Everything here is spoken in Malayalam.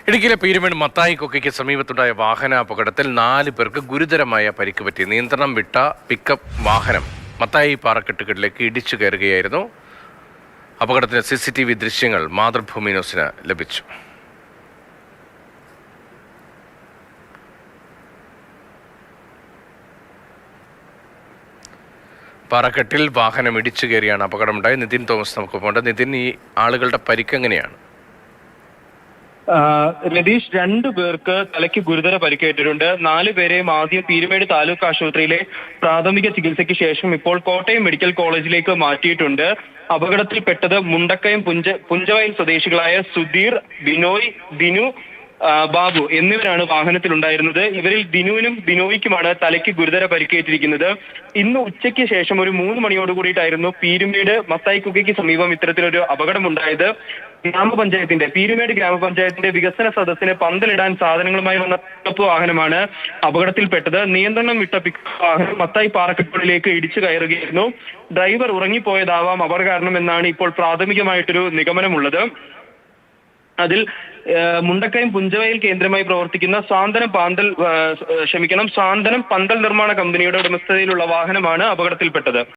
ഇടുക്കിയിലെ പീരുമേട് മത്തായി കൊക്കയ്ക്ക് സമീപത്തുണ്ടായ വാഹനാപകടത്തിൽ 4 പേർക്ക് ഗുരുതരമായ പരിക്ക് പറ്റി. നിയന്ത്രണം വിട്ട പിക്കപ്പ് വാഹനം മത്തായി പാറക്കെട്ടുകളിലേക്ക് ഇടിച്ചു കയറുകയായിരുന്നു. അപകടത്തിന്റെ CCTV ദൃശ്യങ്ങൾ മാതൃഭൂമി ന്യൂസിന് ലഭിച്ചു. പാറക്കെട്ടിൽ വാഹനം ഇടിച്ചു കയറിയാണ് അപകടമുണ്ടായത്. നിതിൻ തോമസ് നമുക്കൊപ്പമുണ്ട്. നിതിൻ, ഈ ആളുകളുടെ പരിക്ക് എങ്ങനെയാണ്? രതീഷ്, 2 പേർക്ക് തലയ്ക്ക് ഗുരുതര പരിക്കേറ്റിട്ടുണ്ട്. 4 പേരെയും ആദ്യം പീരുമേട് താലൂക്ക് ആശുപത്രിയിലെ പ്രാഥമിക ചികിത്സയ്ക്ക് ശേഷം ഇപ്പോൾ കോട്ടയം മെഡിക്കൽ കോളേജിലേക്ക് മാറ്റിയിട്ടുണ്ട്. അപകടത്തിൽപ്പെട്ടത് മുണ്ടക്കയം പുഞ്ചവയൽ സ്വദേശികളായ സുധീർ, ബിനോയ്, ദിനു, ബാബു എന്നിവരാണ് വാഹനത്തിലുണ്ടായിരുന്നത്. ഇവരിൽ ദിനുവിനും ബിനോയ്ക്കുമാണ് തലയ്ക്ക് ഗുരുതര പരിക്കേറ്റിരിക്കുന്നത്. ഇന്ന് ഉച്ചയ്ക്ക് ശേഷം ഒരു 3 മണിയോട് കൂടിയിട്ടായിരുന്നു പീരുമേട് മത്തായിക്കുക്കയ്ക്ക് സമീപം ഇത്തരത്തിലൊരു അപകടമുണ്ടായത്. പീരുമേട് ഗ്രാമപഞ്ചായത്തിന്റെ വികസന സദസ്സിന് പന്തലിടാൻ സാധനങ്ങളുമായി വന്ന പിക്കപ്പ് വാഹനമാണ് അപകടത്തിൽപ്പെട്ടത്. നിയന്ത്രണം വിട്ട പിക്കപ്പ് വാഹനം മത്തായി പാറക്കെട്ടുകളിലേക്ക് ഇടിച്ചു കയറുകയായിരുന്നു. ഡ്രൈവർ ഉറങ്ങിപ്പോയതാവാം അപകട കാരണം എന്നാണ് ഇപ്പോൾ പ്രാഥമികമായിട്ടൊരു നിഗമനമുള്ളത്. അതിൽ മുണ്ടക്കയം പുഞ്ചവയൽ കേന്ദ്രമായി പ്രവർത്തിക്കുന്ന സാന്ത്വനം പന്തൽ നിർമ്മാണ കമ്പനിയുടെ ഉടമസ്ഥതയിലുള്ള വാഹനമാണ് അപകടത്തിൽപ്പെട്ടത്.